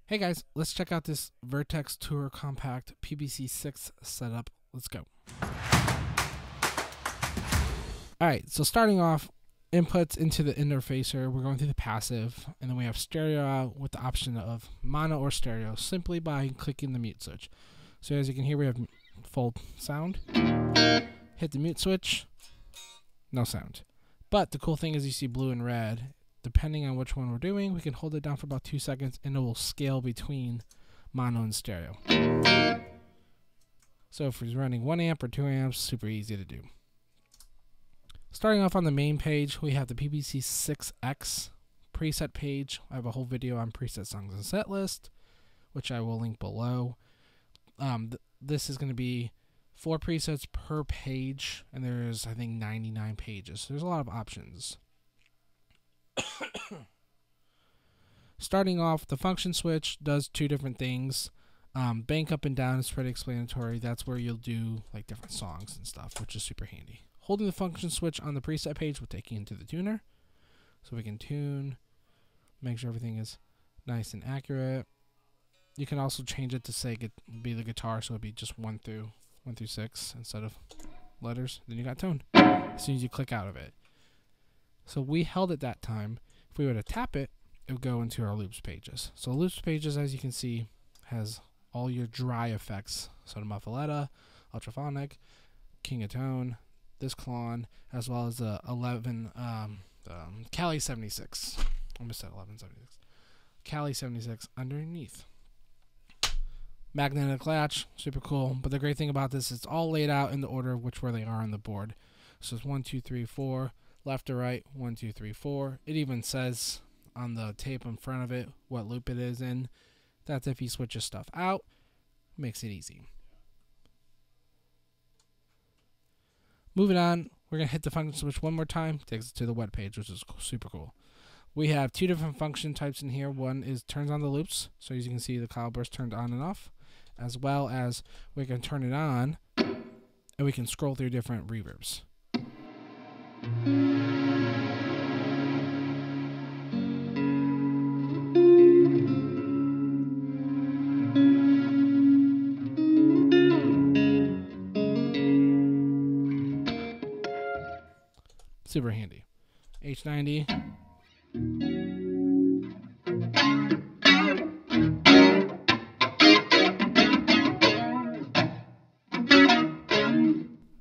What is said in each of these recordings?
Hey guys, let's check out this Vertex Tour Compact PBC6 setup. Let's go. Alright, so starting off, inputs into the interfacer, we're going through the passive, and then we have stereo out with the option of mono or stereo simply by clicking the mute switch. So as you can hear, we have full sound. Hit the mute switch, no sound. But the cool thing is you see blue and red. Depending on which one we're doing, we can hold it down for about 2 seconds and it will scale between mono and stereo. So if we're running 1 amp or 2 amps, super easy to do. Starting off on the main page, we have the PBC6X preset page. I have a whole video on preset songs and set list, which I will link below. This is going to be 4 presets per page, and there's, I think, 99 pages. So there's a lot of options. Starting off, the function switch does 2 different things. Bank up and down is pretty explanatory. That's where you'll do like different songs and stuff, which is super handy. Holding the function switch on the preset page will take you into the tuner, so we can tune, make sure everything is nice and accurate. You can also change it to say be the guitar, so it'd be just 1 through 6 instead of letters. Then you got tone as soon as you click out of it. So we held it that time. If we were to tap it, it would go into our loops pages. So loops pages, as you can see, has all your dry effects. So the muffaletta, ultraphonic, king of tone, this clone, as well as the 11 Cali 76. I almost said 1176. Cali 76 underneath. Magnetic latch, super cool. But the great thing about this is it's all laid out in the order of where they are on the board. So it's 1, 2, 3, 4. Left to right, 1, 2, 3, 4. It even says on the tape in front of it what loop it is in. That's if you switch your stuff out. Makes it easy. Moving on, we're going to hit the function switch one more time. Takes us to the wet page, which is super cool. We have 2 different function types in here. One is turns on the loops. So as you can see, the cloudburst turned on and off. As well as we can turn it on and we can scroll through different reverbs. Super handy. H90.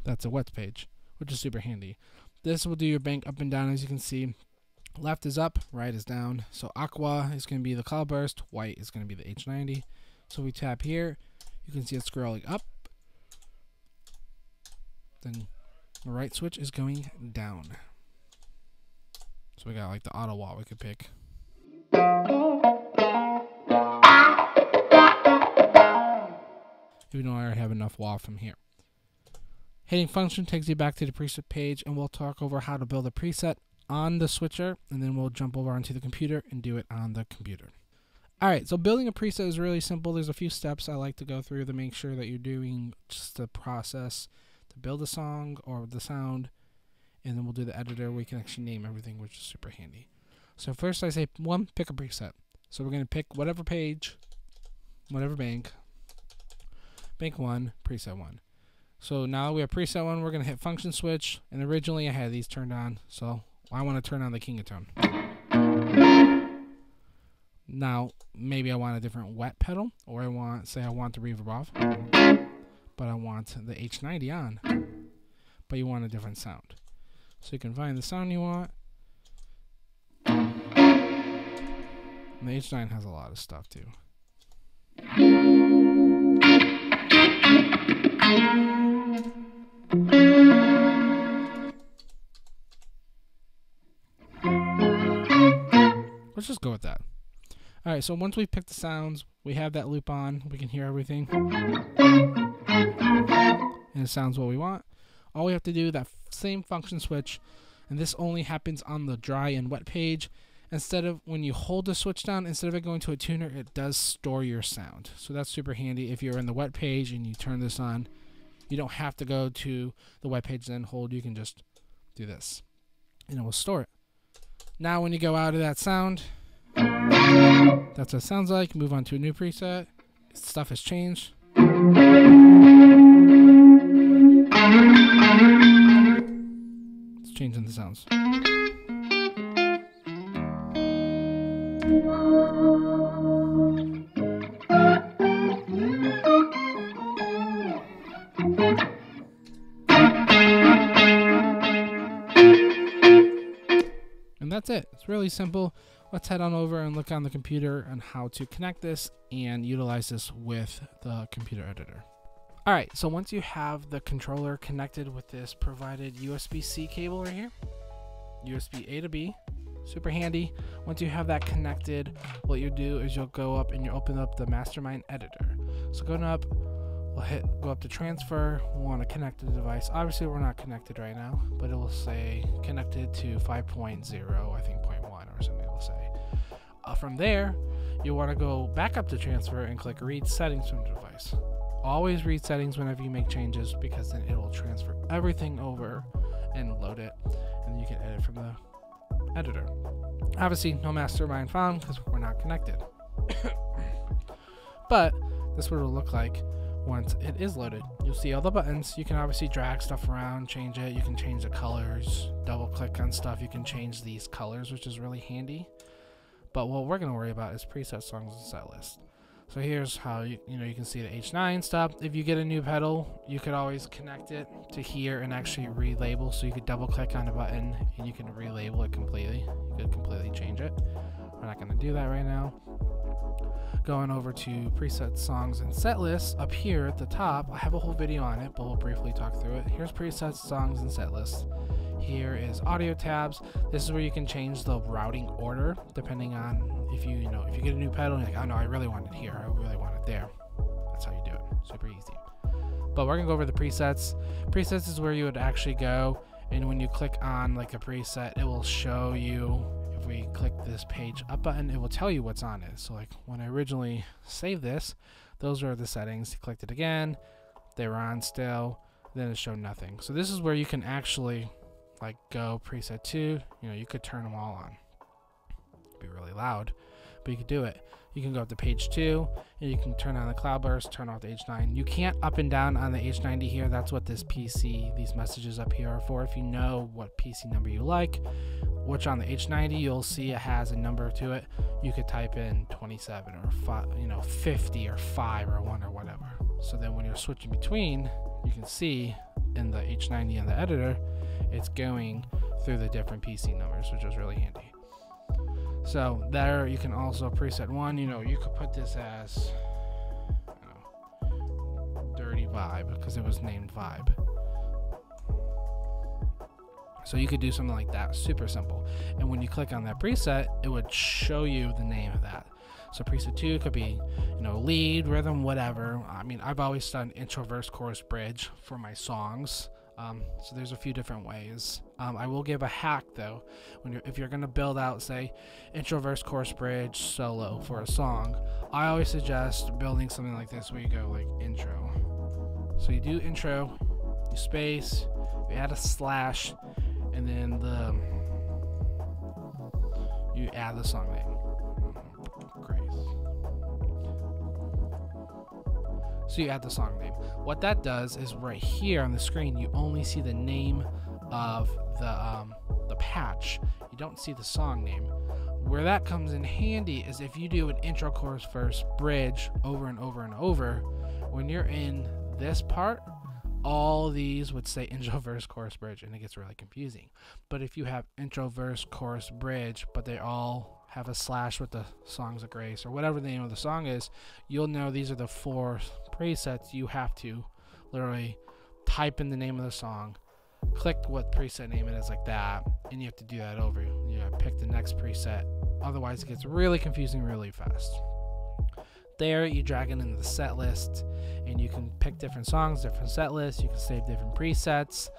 That's a wet page, which is super handy. This will do your bank up and down, as you can see. Left is up, right is down. So aqua is going to be the cloudburst, white is going to be the H90. So we tap here, you can see it scrolling up. Then the right switch is going down. So we got like the auto wah we could pick. Even though I already have enough wah from here. Hitting function takes you back to the preset page, and we'll talk over how to build a preset on the switcher, and then we'll jump over onto the computer and do it on the computer. Alright, so building a preset is really simple. There's a few steps I like to go through to make sure that you're doing just the process to build a song or the sound, and then we'll do the editor where we can actually name everything, which is super handy. So first I say 1, pick a preset. So we're going to pick whatever page, whatever bank 1, preset 1. So now we have preset 1, we're going to hit function switch, and originally I had these turned on, so I want to turn on the king of tone. Now, maybe I want a different wet pedal, or I want the reverb off, but I want the H90 on, but you want a different sound. So you can find the sound you want. And the H9 has a lot of stuff too. Let's just go with that. Alright, so once we pick the sounds, we have that loop on, we can hear everything. And it sounds what we want. All we have to do, that same function switch, and this only happens on the dry and wet page. Instead of, when you hold the switch down, instead of it going to a tuner, it does store your sound. So that's super handy. If you're in the wet page and you turn this on, you don't have to go to the wet page and then hold. You can just do this, and it will store it. Now when you go out of that sound, That's what it sounds like. Move on to a new preset. Stuff has changed. It's changing the sounds. And that's it. It's really simple. Let's head on over and look on the computer on how to connect this and utilize this with the computer editor. Alright, so once you have the controller connected with this provided USB-C cable right here, USB A to B, super handy. Once you have that connected, what you do is you'll go up and you open up the Mastermind editor. So going up, we'll go up to transfer. We want to connect to the device. Obviously we're not connected right now, but it will say connected to 5.0, I think 0.1 or something it will say. From there, you want to go back up to transfer and click read settings from the device. Always read settings whenever you make changes, because then it will transfer everything over and load it, and then you can edit from the editor. Obviously no Mastermind found because we're not connected. But this is what it'll look like once it is loaded. You'll see all the buttons. You can obviously drag stuff around, change it. You can change the colors, double click on stuff. You can change these colors, which is really handy. But what we're going to worry about is preset songs and set list. So here's how you can see the H9 stuff. If you get a new pedal, you could always connect it to here and actually relabel. So you could double click on a button and you can relabel it completely. You could completely change it. We're not going to do that right now. Going over to preset songs and set lists, up here at the top, I have a whole video on it, but we'll briefly talk through it. Here's presets, songs, and set lists. Here is audio tabs. This is where you can change the routing order depending on if you get a new pedal and you're like, oh no, I really want it here, I really want it there. That's how you do it. Super easy. But we're gonna go over the presets. Presets is where you would actually go, and when you click on like a preset, it will show you. If we click this page up button, it will tell you what's on it. So like when I originally saved this, those are the settings. You clicked it again, they were on still, then it showed nothing. So this is where you can actually like go preset 2, you could turn them all on. It'd be really loud, but you could do it. You can go up to page 2 and you can turn on the cloudburst, turn off the H9. You can't up and down on the H90 here. That's what this PC, these messages up here are for. If you know what PC number you like, which on the H90 you'll see it has a number to it. You could type in 27 or 5, 50 or 5 or 1 or whatever. So then when you're switching between, you can see in the H90 and the editor, it's going through the different PC numbers, which is really handy. So there you can also preset 1, you could put this as Dirty Vibe because it was named Vibe. So you could do something like that, super simple. And when you click on that preset, it would show you the name of that. So preset 2 could be, lead, rhythm, whatever. I mean, I've always done intro, verse, chorus, bridge for my songs. So there's a few different ways. I will give a hack though. If you're gonna build out, say, intro, verse, chorus, bridge, solo for a song, I always suggest building something like this where you go like intro. So you do intro, you space, you add a slash, and then you add the song name. So you add the song name. What that does is right here on the screen, you only see the name of the patch. You don't see the song name. Where that comes in handy is if you do an intro, chorus, verse, bridge over and over and over. When you're in this part, all these would say intro, verse, chorus, bridge, and it gets really confusing. But if you have intro, verse, chorus, bridge, but they all have a slash with the Songs of Grace or whatever the name of the song is, you'll know these are the 4 presets. You have to literally type in the name of the song, click what preset name it is like that, and you have to do that over. You gotta pick the next preset, otherwise it gets really confusing really fast. There you drag it into the set list and you can pick different songs, different set lists. You can save different presets.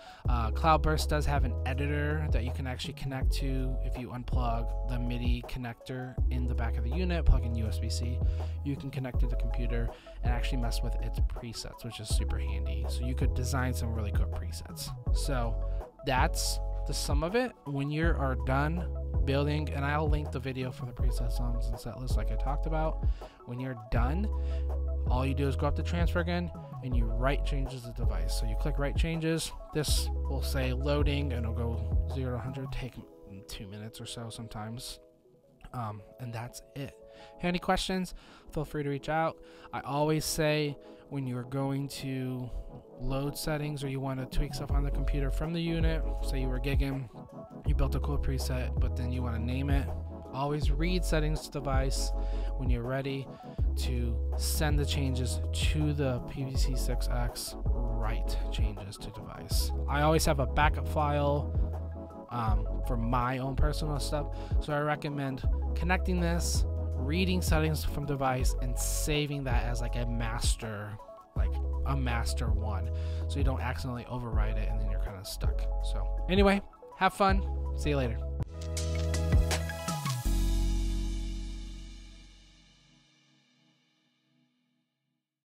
Cloudburst does have an editor that you can actually connect to. If you unplug the MIDI connector in the back of the unit, plug in USB-C, you can connect to the computer and actually mess with its presets, which is super handy. So you could design some really cool presets. So that's the sum of it. When you are done building, and I'll link the video for the preset songs and set list like I talked about. When you're done, all you do is go up to transfer again and you write changes to the device. So you click write changes. This will say loading and it'll go 0 to 100, take 2 minutes or so sometimes. And that's it. Any questions, feel free to reach out. I always say when you're going to load settings or you want to tweak stuff on the computer from the unit, say you were gigging, you built a cool preset, but then you want to name it, always read settings to device when you're ready to send the changes to the PBC6X, write changes to device. I always have a backup file for my own personal stuff, so I recommend connecting this, reading settings from device, and saving that as like a master one, so you don't accidentally overwrite it and then you're kind of stuck. So anyway, have fun, see you later.